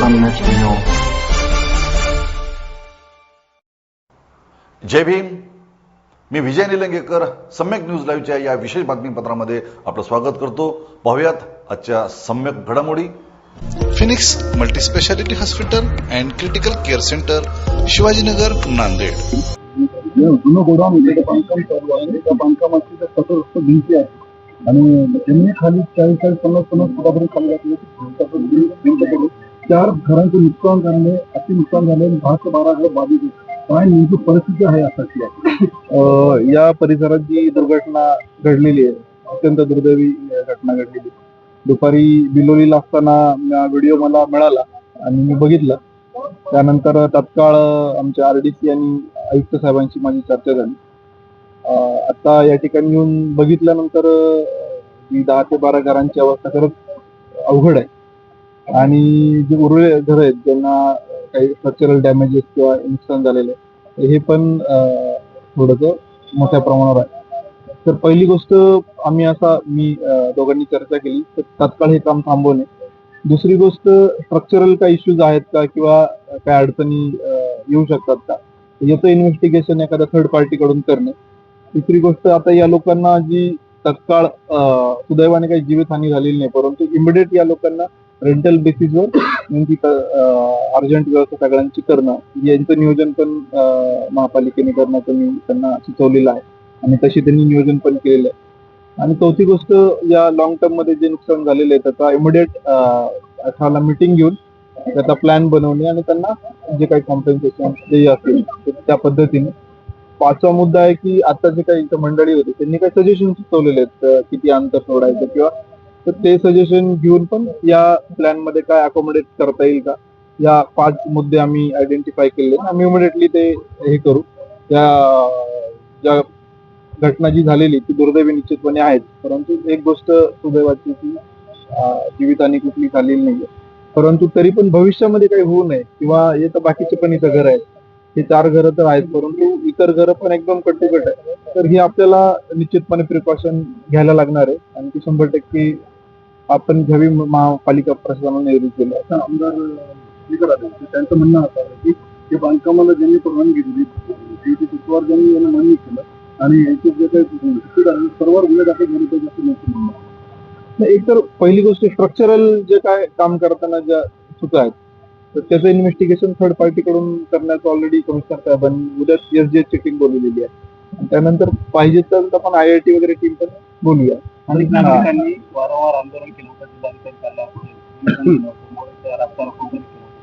सम्यक न्यूज. जय भीम. मी विजय निलंगेकर सम्यक न्यूज लाईव्हच्या या विशेष बातमीपत्रामध्ये आपलं स्वागत करतो. पाहूयात आजच्या सम्यक घडामोडी. Phoenix multispeciality hospital and critical care centre, Shivajinagar, Nanded. जुनं गोडाऊन बांधकाम चालू आहे. त्या बांधकामाची 17 भिंती आहे आणि जमिनी खाली 40-50 फुटापर्यंत खाली घातली. 4 घरांचं नुकसान झाले, अति नुकसान झाले. 10 ते 12 घर बाधित आहेत. काय नेमकी परिस्थिती आहे आताची? या परिसरात जी दुर्घटना घडलेली आहे, अत्यंत दुर्दैवी घटना घडलेली. दुपारी बिलोलीला असताना व्हिडिओ मला मिळाला आणि मी बघितला. त्यानंतर तात्काळ आमच्या RDC आणि आयुक्त साहेबांची माझी चर्चा झाली. आता या ठिकाणी येऊन बघितल्यानंतर 10 ते 12 घरांची अवस्था खरंच अवघड आहे आणि जे उरलेले घर आहेत ज्यांना काही स्ट्रक्चरल डॅमेजेस किंवा नुकसान झालेलं आहे, हे पण थोडंसं मोठ्या प्रमाणावर आहे. तर पहिली गोष्ट मी दोघांनी चर्चा केली तर तात्काळ हे काम थांबवणे. दुसरी गोष्ट, स्ट्रक्चरल काही इश्यूज आहेत का किंवा काय अडचणी येऊ शकतात का, याचं इन्व्हेस्टिगेशन एखाद्या थर्ड पार्टी कडून करणे. तिसरी गोष्ट, आता या लोकांना जी तत्काळ सुदैवाने काही जीवितहानी झालेली नाही, परंतु इमिडिएट या लोकांना रेंटल बेसिसवर अर्जंट व्यवस्था सगळ्यांची करणं, यांचं नियोजन पण महापालिकेने करण्याचं मी त्यांना सुचवलेलं आहे आणि तशी त्यांनी नियोजन पण केलेलं आहे. आणि चौथी गोष्ट, या लॉंग टर्म मध्ये जे नुकसान झालेलं आहे त्याचा इमिडिएट 18ला मीटिंग घेऊन त्याचा प्लॅन बनवणे आणि त्यांना जे काही कॉम्पेन्सेशन जे असेल त्या पद्धतीने. 5वा मुद्दा आहे की आता जे काही मंडळी होते त्यांनी काही सजेशन सुचवलेले आहेत किती अंतर सोडायचं किंवा, तर ते सजेशन घेऊन पण या प्लॅन मध्ये काय अकोमोडेट करता येईल का, या 5 मुद्दे आम्ही आयडेंटिफाय केले. आम्ही इमिडिएटली ते हे करू. ज्या घटना जी झालेली ती दुर्दैवी निश्चितपणे आहेत, परंतु एक गोष्ट सुदैवाची की जीवितहानी कुठली झालेली नाहीये. परंतु तरी पण भविष्यामध्ये काही होऊ नये किंवा हे तर बाकीचे पण इथं घर आहेत, हे 4 घरं तर आहेत, परंतु इतर घरं पण एकदम कटुकट आहे. तर ही आपल्याला निश्चितपणे प्रिकॉशन घ्यायला लागणार आहे आणि ती 100% आपण घ्यावी महापालिका प्रशासनाने निर्णय केला. आमदार त्यांचं म्हणणं असं आहे की हे बांधकामाला ज्यांनी परवानगी दिली ज्यांनी मान्य केलं आणि याचे जे काही सर्व गुन्हे दाखल झाले. एक तर पहिली गोष्ट, स्ट्रक्चरल जे काय काम करताना ज्या चुका आहेत तर त्याचं इन्व्हेस्टिगेशन थर्ड पार्टी कडून करण्याचं ऑलरेडी कमिशनर साहेबांनी उद्या SGH चेकिंग बोलवलेली आहे. त्यानंतर पाहिजे तर आपण IIT वगैरे टीम पण बोलूया. आणि नागरिकांनी वारंवार आंदोलन केलं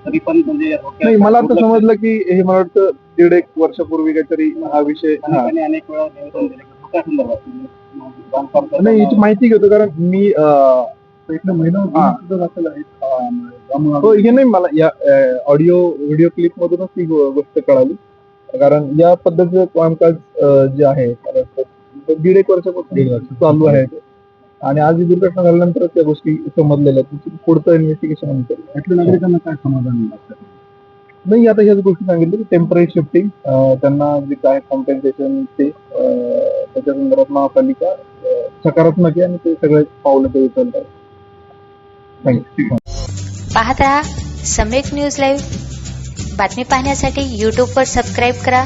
तरी पण म्हणजे नाही, मला आता समजलं की हे मला वाटतं 1.5 वर्षापूर्वी काहीतरी हा विषय अनेक वेळा नाही याची माहिती घेतो, कारण मी हे नाही, मला या ऑडिओ व्हिडिओ क्लिप मधूनच ही गोष्ट कळाली. कारण या पद्धतीचं कामकाज जे आहे 1.5 वर्षापासून चालू आहे आणि आज ही दुर्घटना झाल्यानंतर त्या गोष्टी समजलेल्या आहेत. पुढचं इन्व्हेस्टिगेशन नागरिकांना काय समाधान नाही. आता ह्याच गोष्टी सांगितलं की टेम्पररी शिफ्टिंग, त्यांना जे काय कॉम्पेन्सेशन ते त्याच्या संदर्भात महापालिका सकारात्मक आहे आणि ते सगळे पावलं ते उचलत आहेत. थँक्यू. पाहत रहा सम्यक न्यूज लाईव्ह. बातमी पाहण्यासाठी YouTube वर सबस्क्राईब करा.